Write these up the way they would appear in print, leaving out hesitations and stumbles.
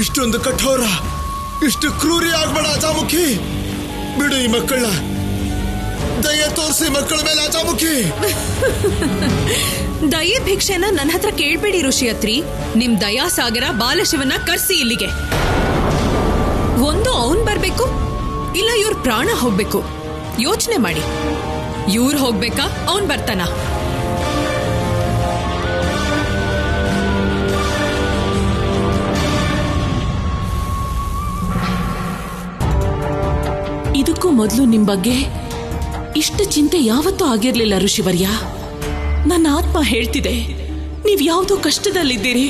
ಇಷ್ಟೊಂದು ಕಠೋರ, ಇಷ್ಟು ಕ್ರೂರಿ ಆಗ್ಬೇಡ ಅಜಾಮುಖಿ. ಬಿಡು ಈ ಮಕ್ಕಳನ್ನ, ದಯೆ ತೋರಿಸಿ ಮಕ್ಕಳ ಮೇಲೆ ಅಜಾಮುಖಿ. ದಯೆ ಭಿಕ್ಷೆನ ನನ್ನ ಹತ್ರ ಕೇಳ್ಬೇಡಿ ಋಷಿಯತ್ರಿ. ನಿಮ್ ದಯಾಸಾಗರ ಬಾಲಶಿವನ ಕರ್ಸಿ ಇಲ್ಲಿಗೆ. ಒಂದು ಅವನ್ ಬರ್ಬೇಕು, ಇಲ್ಲ ಇವ್ರ ಪ್ರಾಣ ಹೋಗ್ಬೇಕು. ಯೋಚನೆ ಮಾಡಿ, ಇವ್ರು ಹೋಗ್ಬೇಕಾ ಅವನ್ ಬರ್ತಾನ? ಇದಕ್ಕೂ ಮೊದಲು ನಿಮ್ ಬಗ್ಗೆ ಇಷ್ಟು ಚಿಂತೆ ಯಾವತ್ತೂ ಆಗಿರ್ಲಿಲ್ಲ ಋಷಿವರ್ಯ. ನನ್ನ ಆತ್ಮ ಹೇಳ್ತಿದೆ, ನೀವ್ ಯಾವುದೋ ಕಷ್ಟದಲ್ಲಿದ್ದೀರಿ.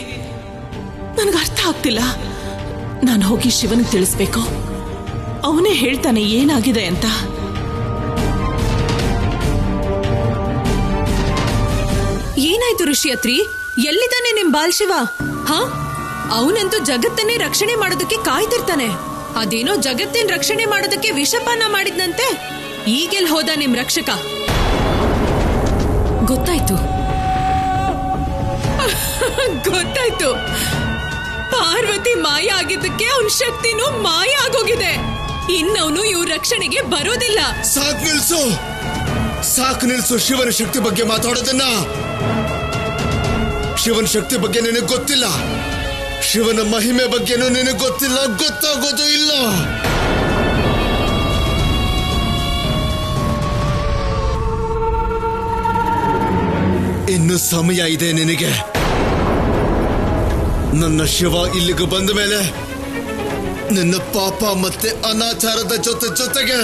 ನನಗೆ ಅರ್ಥ ಆಗ್ತಿಲ್ಲ. ನಾನು ಹೋಗಿ ಶಿವನಿಗೆ ತಿಳಿಸ್ಬೇಕು. ಅವನೇ ಹೇಳ್ತಾನೆ ಏನಾಗಿದೆ ಅಂತ. ಏನಾಯ್ತು ಋಷಿಯತ್ರಿ? ಎಲ್ಲಿದ್ದಾನೆ ನಿಮ್ ಬಾಲ್ಶಿವ? ಹಾ, ಅವನಂತೂ ಜಗತ್ತನ್ನೇ ರಕ್ಷಣೆ ಮಾಡೋದಕ್ಕೆ ಕಾಯ್ತಿರ್ತಾನೆ. ಅದೇನೋ ಜಗತ್ತಿನ ರಕ್ಷಣೆ ಮಾಡೋದಕ್ಕೆ ವಿಷಪಾನ ಮಾಡಿದ್ನಂತೆ. ಈಗೆಲ್ ಹೋದ ನಿಮ್ ರಕ್ಷಕ? ಗೊತ್ತಾಯ್ತು ಗೊತ್ತಾಯ್ತು. ಪಾರ್ವತಿ ಮಾಯ ಆಗಿದ್ದಕ್ಕೆ ಅವನ ಶಕ್ತಿನೂ ಮಾಯ ಆಗೋಗಿದೆ. ಇನ್ನವನು ಇವ್ರ ರಕ್ಷಣೆಗೆ ಬರೋದಿಲ್ಲ. ಸಾಕು ನಿಲ್ಸು ಶಿವನ ಶಕ್ತಿ ಬಗ್ಗೆ ಮಾತಾಡೋದನ್ನ. ಶಿವನ ಶಕ್ತಿ ಬಗ್ಗೆ ನಿನಗೆ ಗೊತ್ತಿಲ್ಲ, ಶಿವನ ಮಹಿಮೆ ಬಗ್ಗೆನೂ ನಿನಗೆ ಗೊತ್ತಿಲ್ಲ, ಗೊತ್ತಾಗೋದು ಇಲ್ಲ. ಇನ್ನು ಸಮಯ ಇದೆ ನಿನಗೆ. ನನ್ನ ಶಿವ ಇಲ್ಲಿಗೆ ಬಂದ ಮೇಲೆ ನಿನ್ನ ಪಾಪ ಮತ್ತೆ ಅನಾಚಾರದ ಜೊತೆಗೆ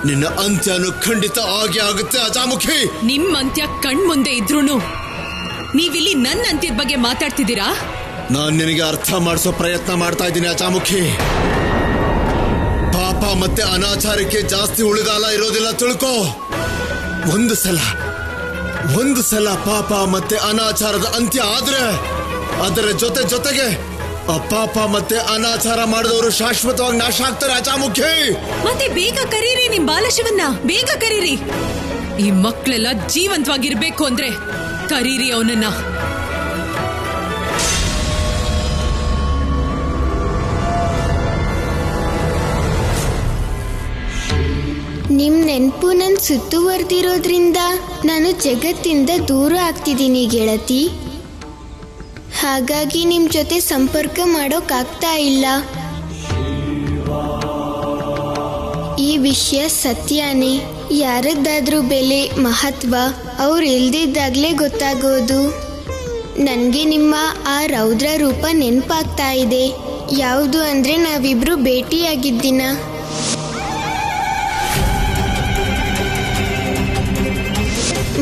ನಿನ್ನ ಅಂತ್ಯನು ಖಂಡಿತ ಆಗೇ ಆಗುತ್ತೆ ಅಜಾಮುಖಿ. ನಿಮ್ ಅಂತ್ಯ ಕಣ್ಮುಂದೆ ಇದ್ರೂನು ನೀವಿಲ್ಲಿ ನನ್ನ ಅಂತ್ಯದ ಬಗ್ಗೆ ಮಾತಾಡ್ತಿದ್ದೀರಾ? ನಾನ್ ನಿನಗೆ ಅರ್ಥ ಮಾಡಿಸೋ ಪ್ರಯತ್ನ ಮಾಡ್ತಾ ಇದ್ದೀನಿ ಅಜಾಮುಖಿ. ಪಾಪ ಮತ್ತೆ ಅನಾಚಾರಕ್ಕೆ ಜಾಸ್ತಿ ಉಳಿಗಾಲ ಇರೋದಿಲ್ಲ, ತಿಳ್ಕೋ. ಒಂದು ಸಲ ಪಾಪ ಮತ್ತೆ ಅನಾಚಾರದ ಅಂತ್ಯ ಆದ್ರೆ ಅದರ ಜೊತೆಗೆ ಆ ಪಾಪ ಮತ್ತೆ ಅನಾಚಾರ ಮಾಡಿದವರು ಶಾಶ್ವತವಾಗಿ ನಾಶ ಆಗ್ತಾರೆ ಅಜಾಮುಖಿ. ಮತ್ತೆ ಬೇಗ ಕರೀರಿ ನಿಮ್ ಬಾಲಶಿವನ್ನ, ಬೇಗ ಕರೀರಿ. ಈ ಮಕ್ಳೆಲ್ಲ ಜೀವಂತವಾಗಿರ್ಬೇಕು ಅಂದ್ರೆ ಕರೀರಿ ಅವನನ್ನ. ನಿಮ್ ನೆನಪು ನನ್ ಸುತ್ತುವರೆದಿರೋದ್ರಿಂದ ನಾನು ಜಗತ್ತಿಂದ ದೂರ ಆಗ್ತಿದ್ದೀನಿ ಗೆಳತಿ. ಹಾಗಾಗಿ ನಿಮ್ ಜೊತೆ ಸಂಪರ್ಕ ಮಾಡೋಕ್ಕಾಗ್ತಾ ಇಲ್ಲ. ಈ ವಿಷಯ ಸತ್ಯನೇ. ಯಾರದ್ದಾದ್ರೂ ಬೆಲೆ ಮಹತ್ವ ಅವ್ರು ಇಲ್ದಿದ್ದಾಗ್ಲೇ ಗೊತ್ತಾಗೋದು. ನನಗೆ ನಿಮ್ಮ ಆ ರೌದ್ರ ರೂಪ ನೆನಪಾಗ್ತಾ ಇದೆ. ಯಾವುದು ಅಂದ್ರೆ ನಾವಿಬ್ರು ಭೇಟಿಯಾಗಿದ್ದಿನ.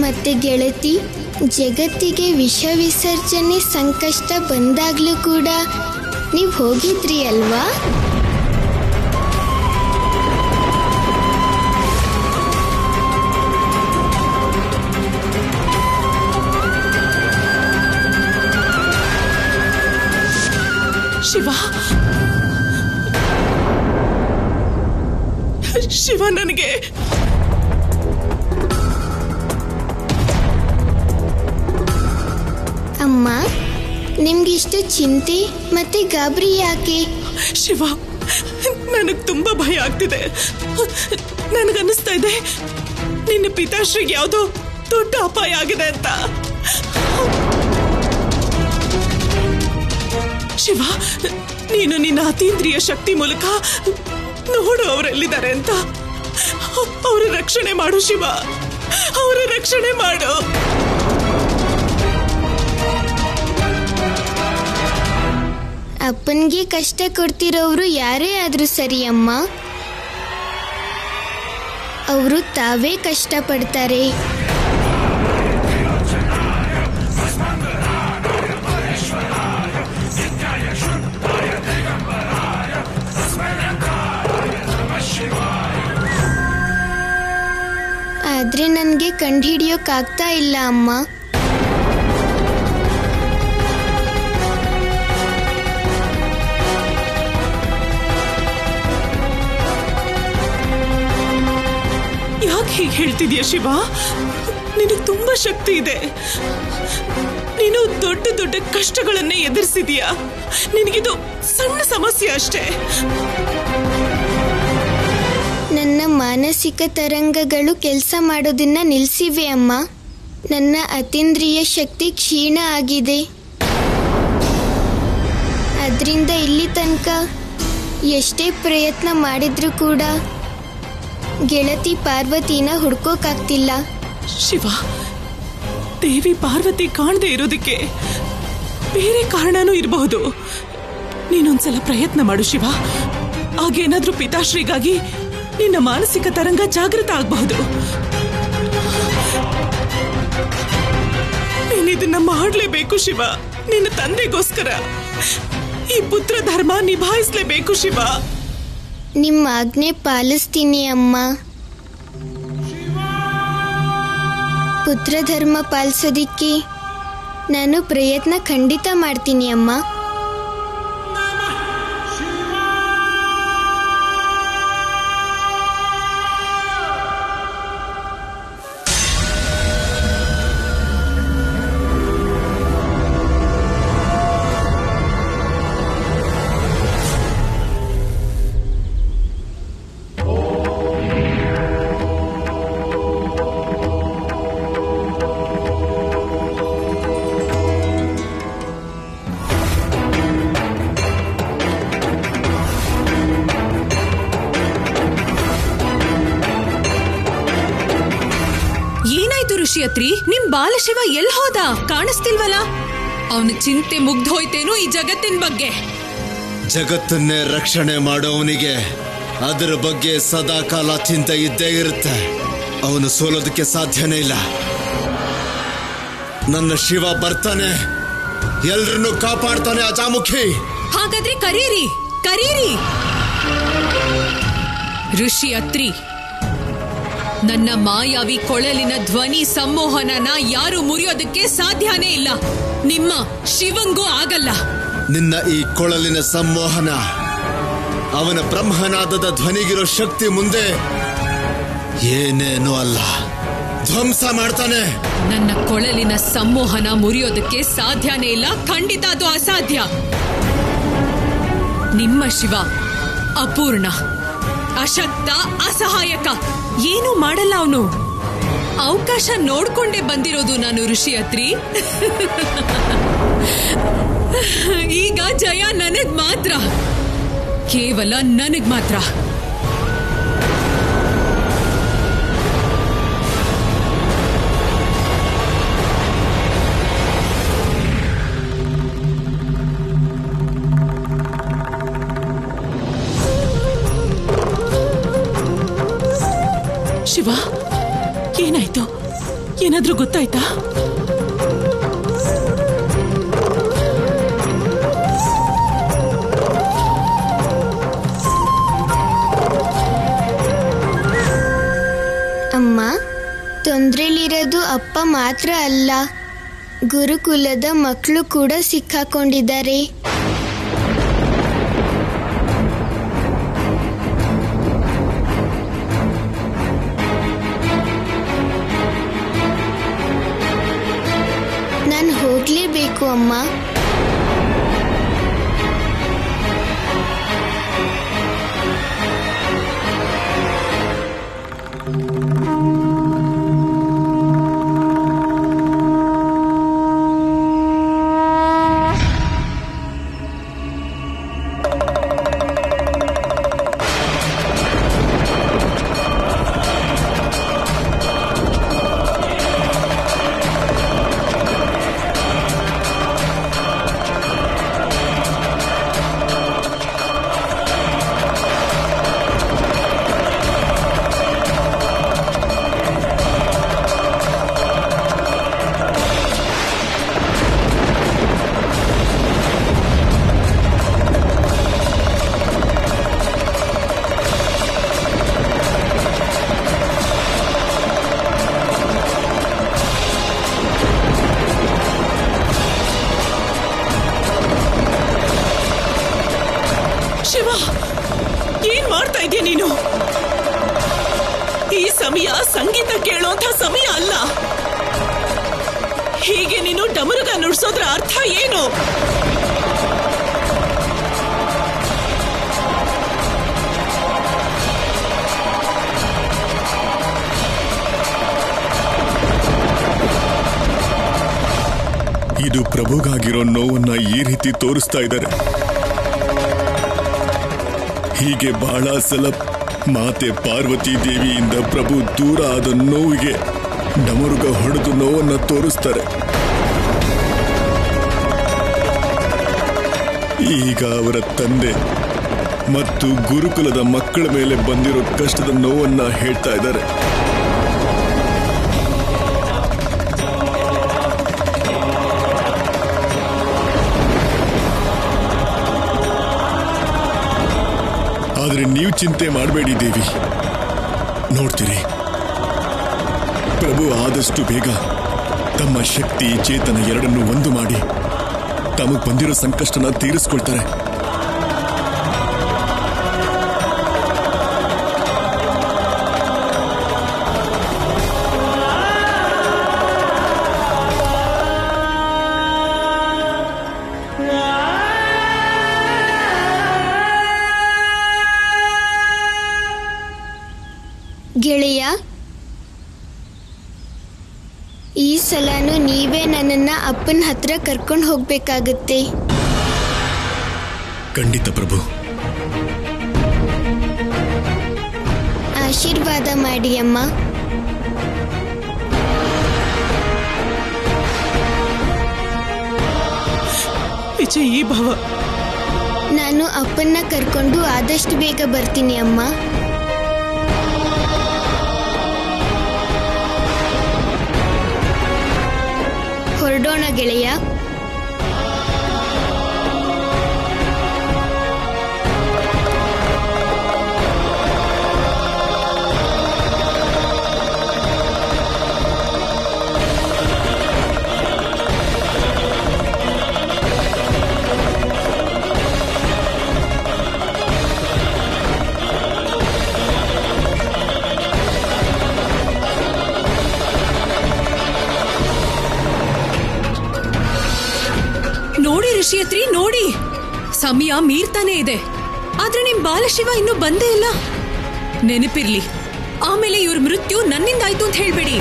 ಮತ್ತೆ ಗೆಳತಿ, ಜಗತ್ತಿಗೆ ವಿಷ ವಿಸರ್ಜನೆ ಸಂಕಷ್ಟ ಬಂದಾಗ್ಲೂ ಕೂಡ ನೀವು ಹೋಗಿದ್ರಿ ಅಲ್ವಾ? ಶಿವ ನನಗೆ ಅಮ್ಮ, ನಿಮ್ಗಿಷ್ಟು ಚಿಂತೆ ಮತ್ತೆ ಗಾಬರಿ ಯಾಕೆ? ಶಿವ, ನನಗ್ ತುಂಬಾ ಭಯ ಆಗ್ತಿದೆ. ನನಗನ್ನಿಸ್ತಾ ಇದೆ ನಿನ್ನ ಪಿತಾಶ್ರೀಗೆ ಯಾವುದೋ ದೊಡ್ಡ ಅಪಾಯ ಆಗಿದೆ ಅಂತ. ಶಿವ, ನೀನು ನಿನ್ನ ಅತೀಂದ್ರಿಯ ಶಕ್ತಿ ಮೂಲಕ ನೋಡು ಅವರೆಲ್ಲಿದ್ದಾರೆ ಅಂತ. ಅವರ ರಕ್ಷಣೆ ಮಾಡು ಶಿವ, ಅವರ ರಕ್ಷಣೆ ಮಾಡು. ಅಪ್ಪನ್ಗೆ ಕಷ್ಟ ಕೊಡ್ತಿರೋರು ಯಾರೇ ಆದ್ರೂ ಸರಿ ಅಮ್ಮ, ಅವರು ತಾವೇ ಕಷ್ಟಪಡ್ತಾರೆ. ಆದ್ರೆ ನನಗೆ ಕಂಡುಹಿಡಿಯೋಕ್ಕಾಗ್ತಾ ಇಲ್ಲ ಅಮ್ಮ. ಯಾಕೆ ಹೀಗೆ ಹೇಳ್ತಿದ್ಯಾ ಶಿವ? ನಿನಗೆ ತುಂಬಾ ಶಕ್ತಿ ಇದೆ. ನೀನು ದೊಡ್ಡ ದೊಡ್ಡ ಕಷ್ಟಗಳನ್ನೇ ಎದುರಿಸಿದೀಯಾ. ನಿನಗಿದು ಸಣ್ಣ ಸಮಸ್ಯೆ ಅಷ್ಟೇ. ನನ್ನ ಮಾನಸಿಕ ತರಂಗಗಳು ಕೆಲಸ ಮಾಡೋದನ್ನ ನಿಲ್ಲಿಸಿವೆ ಅಮ್ಮ. ನನ್ನ ಅತೀಂದ್ರಿಯ ಶಕ್ತಿ ಕ್ಷೀಣ ಆಗಿದೆ. ಅದರಿಂದ ಇಲ್ಲಿ ತನಕ ಎಷ್ಟೇ ಪ್ರಯತ್ನ ಮಾಡಿದ್ರೂ ಕೂಡ ಗೆಳತಿ ಪಾರ್ವತಿನ ಹುಡ್ಕೋಕಾಗ್ತಿಲ್ಲ. ಶಿವ, ದೇವಿ ಪಾರ್ವತಿ ಕಾಣದೆ ಇರೋದಕ್ಕೆ ಬೇರೆ ಕಾರಣನೂ ಇರಬಹುದು. ನೀನೊಂದ್ಸಲ ಪ್ರಯತ್ನ ಮಾಡು ಶಿವ. ಹಾಗೇನಾದ್ರೂ ಪಿತಾಶ್ರೀಗಾಗಿ ನಿನ್ನ ಮಾನಸಿಕ ತರಂಗ ಜಾಗೃತ ಆಗಬಹುದು. ನೀನಿದನ್ನ ಮಾಡಲೇಬೇಕು ಶಿವ. ನಿನ್ನ ತಂದೆಗೋಸ್ಕರ ಈ ಪುತ್ರ ಧರ್ಮ ನಿಭಾಯಿಸಲೇಬೇಕು ಶಿವ. ನಿಮ್ಮ ಆಜ್ಞೆ ಪಾಲಿಸ್ತೀನಿ ಅಮ್ಮ. ಪುತ್ರ ಧರ್ಮ ಪಾಲಿಸೋದಿಕ್ಕೆ ನಾನು ಪ್ರಯತ್ನ ಖಂಡಿತ ಮಾಡ್ತೀನಿ ಅಮ್ಮ. ಋಷಿಯತ್ರಿ, ನಿಮ್ ಬಾಲಶಿವ ಎಲ್ ಹೋದ? ಕಾಣಿಸ್ತಿಲ್ವಲ್ಲ. ಅವನು ಚಿಂತೆ ಮುಗ್ದೋಯ್ತೇನು ಈ ಜಗತ್ತಿನ ಬಗ್ಗೆ? ಜಗತ್ತನ್ನೇ ರಕ್ಷಣೆ ಮಾಡೋವನಿಗೆ ಅದರ ಬಗ್ಗೆ ಸದಾ ಕಾಲ ಚಿಂತೆ ಇದ್ದೇ ಇರುತ್ತೆ. ಅವನು ಸೋಲೋದಕ್ಕೆ ಸಾಧ್ಯನೇ ಇಲ್ಲ. ನನ್ನ ಶಿವ ಬರ್ತಾನೆ, ಎಲ್ರನ್ನೂ ಕಾಪಾಡ್ತಾನೆ ಅಜಾಮುಖಿ. ಹಾಗಾದ್ರೆ ಕರೀರಿ ಕರೀರಿ. ಋಷಿಯತ್ರಿ, ನನ್ನ ಮಾಯಾವಿ ಕೊಳಲಿನ ಧ್ವನಿ ಸಂಮೋಹನನ ಯಾರು ಮುರಿಯೋದಕ್ಕೆ ಸಾಧ್ಯನೇ ಇಲ್ಲ. ನಿಮ್ಮ ಶಿವಂಗೂ ಆಗಲ್ಲ. ನಿನ್ನ ಈ ಕೊಳಲಿನ ಸಂಮೋಹನ ಅವನ ಬ್ರಹ್ಮನಾದದ ಧ್ವನಿಗಿರೋ ಶಕ್ತಿ ಮುಂದೆ ಏನೇನೂ ಅಲ್ಲ. ಧ್ವಂಸ ಮಾಡ್ತಾನೆ. ನನ್ನ ಕೊಳಲಿನ ಸಂಮೋಹನ ಮುರಿಯೋದಕ್ಕೆ ಸಾಧ್ಯನೇ ಇಲ್ಲ. ಖಂಡಿತ ಅದು ಅಸಾಧ್ಯ. ನಿಮ್ಮ ಶಿವ ಅಪೂರ್ಣ, ಅಶಕ್ತ, ಅಸಹಾಯಕ. ಏನೂ ಮಾಡಲ್ಲ ಅವನು. ಅವಕಾಶ ನೋಡ್ಕೊಂಡೇ ಬಂದಿರೋದು ನಾನು ಋಷಿಯತ್ರಿ. ಈಗ ಜಯ ನನಗ್ ಮಾತ್ರ, ಕೇವಲ ನನಗ್ ಮಾತ್ರ. ಶಿವ, ಏನಾಯ್ತು? ಏನಾದ್ರೂ ಗೊತ್ತಾಯ್ತಾ? ಅಮ್ಮ, ತೊಂದ್ರೆಲಿರೋದು ಅಪ್ಪ ಮಾತ್ರ ಅಲ್ಲ, ಗುರುಕುಲದ ಮಕ್ಕಳು ಕೂಡ ಸಿಕ್ಕಾಕೊಂಡಿದ್ದಾರೆ. ನಾನು ಹೋಗ್ಲೇಬೇಕು ಅಮ್ಮ. ಶಿವ, ಏನ್ ಮಾಡ್ತಾ ಇದೀಯ ನೀನು? ಈ ಸಮಯ ಸಂಗೀತ ಕೇಳೋಂಥ ಸಮಯ ಅಲ್ಲ. ಹೀಗೆ ನೀನು ಡಮರುಗ ನುಡ್ಸೋದ್ರ ಅರ್ಥ ಏನು? ಇದು ಪ್ರಭುಗಾಗಿರೋ ನೋವನ್ನ ಈ ರೀತಿ ತೋರಿಸ್ತಾ ಇದ್ದಾರೆ. ಹೀಗೆ ಬಹಳ ಸಲ ಮಾತೆ ಪಾರ್ವತಿ ದೇವಿಯಿಂದ ಪ್ರಭು ದೂರ ಆದ ನೋವಿಗೆ ಡಮರುಗ ಹೊಡೆದು ನೋವನ್ನ ತೋರಿಸ್ತಾರೆ. ಈಗ ಅವರ ತಂದೆ ಮತ್ತು ಗುರುಕುಲದ ಮಕ್ಕಳ ಮೇಲೆ ಬಂದಿರೋ ಕಷ್ಟದ ನೋವನ್ನ ಹೇಳ್ತಾ ಇದ್ದಾರೆ. ಆದ್ರೆ ನೀವು ಚಿಂತೆ ಮಾಡಬೇಡಿ ದೇವಿ, ನೋಡ್ತೀರಿ ಪ್ರಭು ಆದಷ್ಟು ಬೇಗ ತಮ್ಮ ಶಕ್ತಿ ಚೇತನ ಎರಡನ್ನೂ ಒಂದು ಮಾಡಿ ತಮಗ್ ಬಂದಿರೋ ಸಂಕಷ್ಟನ ತೀರಿಸ್ಕೊಳ್ತಾರೆ. ಗೆಳೆಯ, ಈ ಸಲನೂ ನೀವೇ ನನ್ನನ್ನ ಅಪ್ಪನ ಹತ್ರ ಕರ್ಕೊಂಡು ಹೋಗ್ಬೇಕಾಗತ್ತೆ. ಖಂಡಿತ ಪ್ರಭು. ಆಶೀರ್ವಾದ ಮಾಡಿ ಅಮ್ಮ. ವಿಜಯೀ ಭವ. ನಾನು ಅಪ್ಪನ್ನ ಕರ್ಕೊಂಡು ಆದಷ್ಟು ಬೇಗ ಬರ್ತೀನಿ ಅಮ್ಮ. ಹೊರಡೋಣ ಗೆಳೆಯ. ನೋಡಿ ಋಷಿಯತ್ರಿ, ನೋಡಿ ಸಮಯ ಮೀರ್ತಾನೆ ಇದೆ. ಆದ್ರೆ ನಿಮ್ ಬಾಲಶಿವ ಇನ್ನೂ ಬಂದೇ ಇಲ್ಲ. ನೆನಪಿರ್ಲಿ, ಆಮೇಲೆ ಇವ್ರ ಮೃತ್ಯು ನನ್ನಿಂದಾಯ್ತು ಅಂತ ಹೇಳ್ಬೇಡಿ.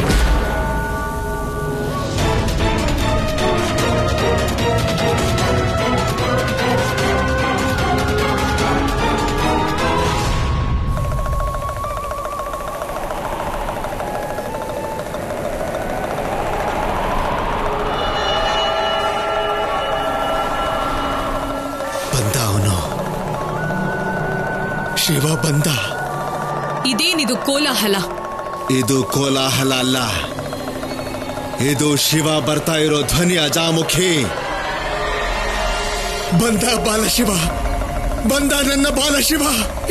ಶಿವ ಬಂದ. ಇದೇನಿದು ಕೋಲಾಹಲ? ಇದು ಕೋಲಾಹಲ ಅಲ್ಲ, ಇದು ಶಿವ ಬರ್ತಾ ಇರೋ ಧ್ವನಿ. ಅಜಾಮುಖಿ ಬಂದ, ಬಾಲಶಿವ ಬಂದ, ನನ್ನ ಬಾಲಶಿವ.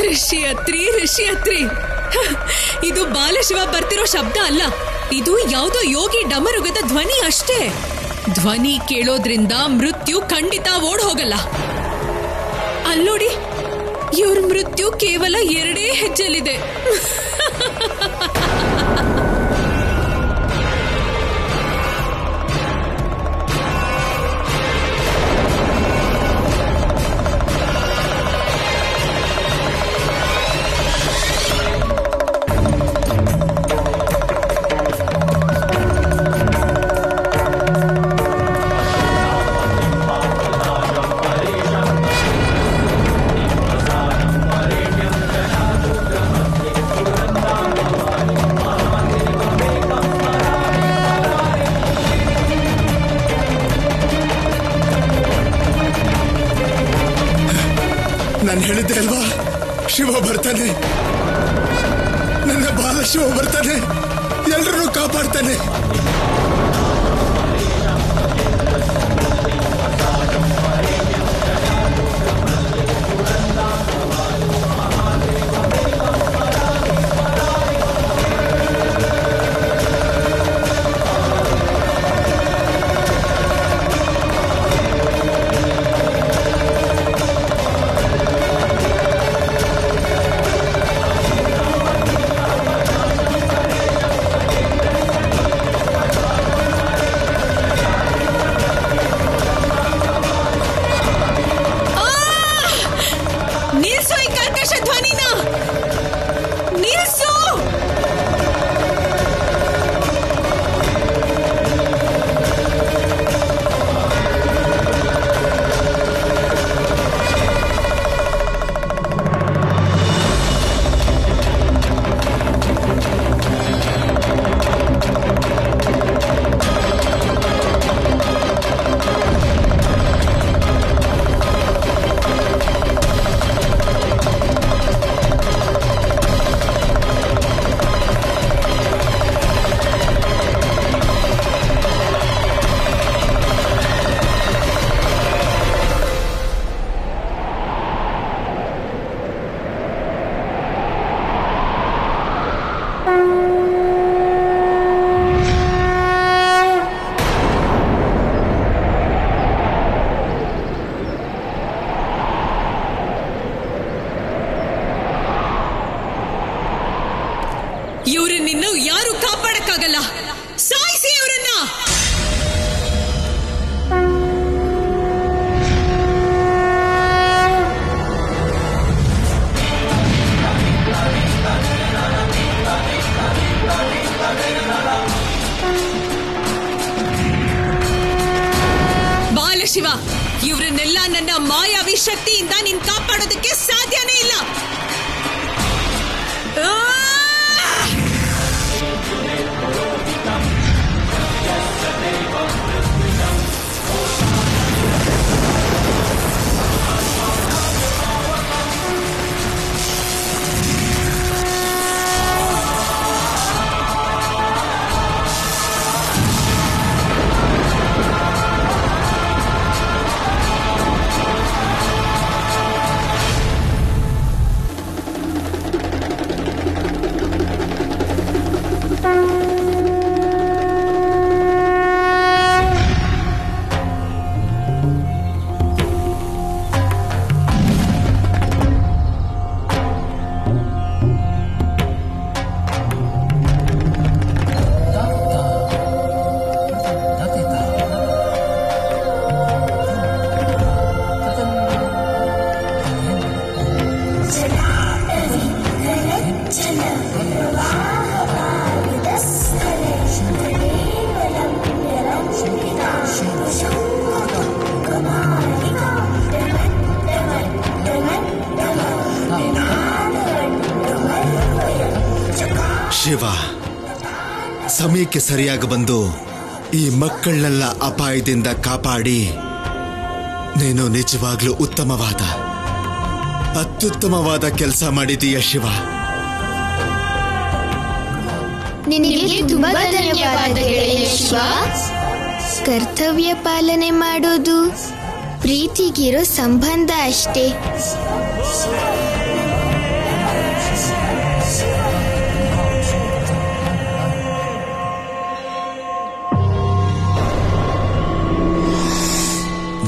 ಋಷಿಯತ್ರಿ, ಋಷಿಯತ್ರಿ, ಇದು ಬಾಲಶಿವ ಬರ್ತಿರೋ ಶಬ್ದ ಅಲ್ಲ, ಇದು ಯಾವುದೋ ಯೋಗಿ ಡಮರುಗದ ಧ್ವನಿ ಅಷ್ಟೇ. ಧ್ವನಿ ಕೇಳೋದ್ರಿಂದ ಮೃತ್ಯು ಖಂಡಿತ ಓಡ್ ಹೋಗಲ್ಲ. ಅಲ್ಲೋಡಿ, ಇವ್ರ ಮೃತ್ಯು ಕೇವಲ 2 ಹೆಜ್ಜೆಲಿದೆ. ನಾನು ಹೇಳಿದ್ದೆ ಅಲ್ವಾ, ಶಿವ ಬರ್ತಾನೆ, ನನ್ನ ಬಾಲಶಿವ ಬರ್ತಾನೆ, ಎಲ್ಲರನ್ನೂ ಕಾಪಾಡ್ತಾನೆ. ಬಾಲಶಿವ, ಇವ್ರನ್ನೆಲ್ಲ ನನ್ನ ಮಾಯಾವಿ ಶಕ್ತಿಯಿಂದ ನೀನ್ ಕಾಪಾಡೋದಕ್ಕೆ ಸಾಧ್ಯನೇ ಇಲ್ಲ. ಶಿವ, ಸಮಯಕ್ಕೆ ಸರಿಯಾಗಿ ಬಂದು ಈ ಮಕ್ಕಳನ್ನೆಲ್ಲ ಅಪಾಯದಿಂದ ಕಾಪಾಡಿ ನೀನು ನಿಜವಾಗ್ಲೂ ಅತ್ಯುತ್ತಮವಾದ ಕೆಲಸ ಮಾಡಿದೀಯ ಶಿವ. ನಿನಗೆ ತುಂಬಾ ಧನ್ಯವಾದಗಳು ಶಿವ. ಕರ್ತವ್ಯ ಪಾಲನೆ ಮಾಡೋದು ಪ್ರೀತಿಗಿರೋ ಸಂಬಂಧ ಅಷ್ಟೇ.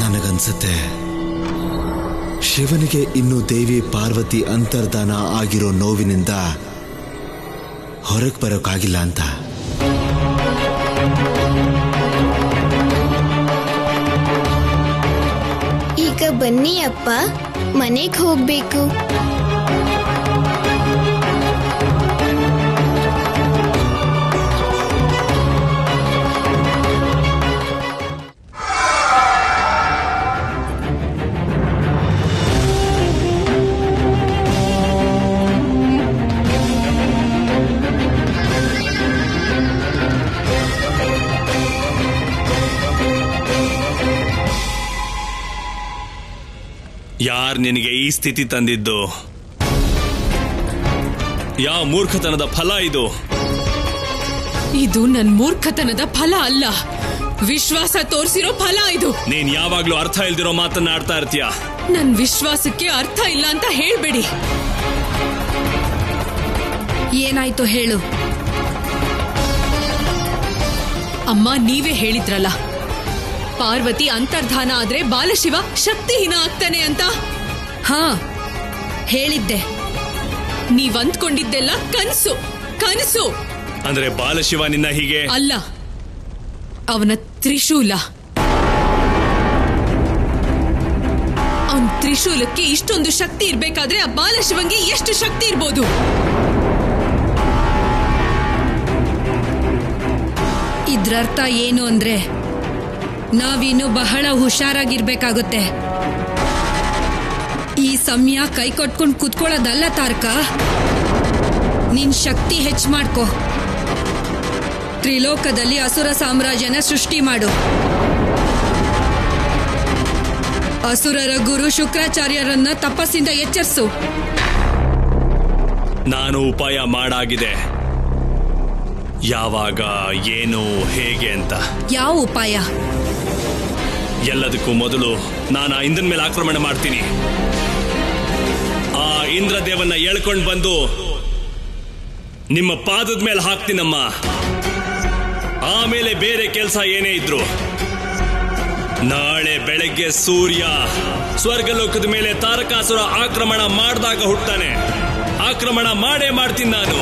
ನನಗನ್ಸುತ್ತೆ ಶಿವನಿಗೆ ಇನ್ನು ದೇವಿ ಪಾರ್ವತಿ ಅಂತರ್ಧಾನ ಆಗಿರೋ ನೋವಿನಿಂದ ಹೊರಗೆ ಬರೋಕ್ಕಾಗಿಲ್ಲ ಅಂತ. ಈಗ ಬನ್ನಿ ಅಪ್ಪ, ಮನೆಗೆ ಹೋಗ್ಬೇಕು. ಯಾರ್ ನಿನಗೆ ಈ ಸ್ಥಿತಿ ತಂದಿದ್ದು? ಯಾವ ಮೂರ್ಖತನದ ಫಲ ಇದು? ಇದು ನನ್ ಮೂರ್ಖತನದ ಫಲ ಅಲ್ಲ, ವಿಶ್ವಾಸ ತೋರಿಸಿರೋ ಫಲ ಇದು. ನೀನ್ ಯಾವಾಗ್ಲೂ ಅರ್ಥ ಇಲ್ದಿರೋ ಮಾತನ್ನ ಆಡ್ತಾ ಇರ್ತೀಯ. ನನ್ ವಿಶ್ವಾಸಕ್ಕೆ ಅರ್ಥ ಇಲ್ಲ ಅಂತ ಹೇಳ್ಬೇಡಿ. ಏನಾಯ್ತು ಹೇಳು. ಅಮ್ಮ, ನೀವೇ ಹೇಳಿದ್ರಲ್ಲ ಪಾರ್ವತಿ ಅಂತರ್ಧಾನ ಆದ್ರೆ ಬಾಲಶಿವ ಶಕ್ತಿಹೀನ ಆಗ್ತಾನೆ ಅಂತ. ಹಾ, ಹೇಳಿದ್ದೆ. ನೀವ್ ಅಂದ್ಕೊಂಡಿದ್ದೆಲ್ಲ ಕನಸು ಕನಸು. ಅಂದ್ರೆ ಬಾಲಶಿವ ನಿನ್ನ ಹೀಗೆ ಅಲ್ಲ, ಅವನ ತ್ರಿಶೂಲ. ಅವನ್ ತ್ರಿಶೂಲಕ್ಕೆ ಇಷ್ಟೊಂದು ಶಕ್ತಿ ಇರ್ಬೇಕಾದ್ರೆ ಆ ಬಾಲಶಿವಂಗೆ ಎಷ್ಟು ಶಕ್ತಿ ಇರ್ಬೋದು? ಇದ್ರರ್ಥ ಏನು ಅಂದ್ರೆ ನಾವಿನ್ನು ಬಹಳ ಹುಷಾರಾಗಿರ್ಬೇಕಾಗುತ್ತೆ. ಈ ಸಮಯ ಕೈ ಕೊಟ್ಕೊಂಡು ಕುತ್ಕೊಳ್ಳೋದಲ್ಲ ತಾರಕ. ನಿನ್ ಶಕ್ತಿ ಹೆಚ್ಚು ಮಾಡ್ಕೋ. ತ್ರಿಲೋಕದಲ್ಲಿ ಅಸುರ ಸಾಮ್ರಾಜ್ಯನ ಸೃಷ್ಟಿ ಮಾಡು. ಅಸುರರ ಗುರು ಶುಕ್ರಾಚಾರ್ಯರನ್ನ ತಪಸ್ಸಿಂದ ಎಚ್ಚರಿಸು. ನಾನು ಉಪಾಯ ಮಾಡಾಗಿದೆ. ಯಾವಾಗ, ಏನು, ಹೇಗೆ ಅಂತ. ಯಾವ ಉಪಾಯ? ಎಲ್ಲದಕ್ಕೂ ಮೊದಲು ನಾನು ಆ ಇಂದ್ರನ ಮೇಲೆ ಆಕ್ರಮಣ ಮಾಡ್ತೀನಿ. ಆ ಇಂದ್ರದೇವನ್ನ ಎಳ್ಕೊಂಡು ಬಂದು ನಿಮ್ಮ ಪಾದದ ಮೇಲೆ ಹಾಕ್ತೀನಮ್ಮ. ಆಮೇಲೆ ಬೇರೆ ಕೆಲಸ ಏನೇ ಇದ್ರು ನಾಳೆ ಬೆಳಗ್ಗೆ ಸೂರ್ಯ ಸ್ವರ್ಗಲೋಕದ ಮೇಲೆ ತಾರಕಾಸುರ ಆಕ್ರಮಣ ಮಾಡಿದಾಗ ಹುಟ್ಟಾನೆ. ಆಕ್ರಮಣ ಮಾಡೇ ಮಾಡ್ತೀನಿ ನಾನು.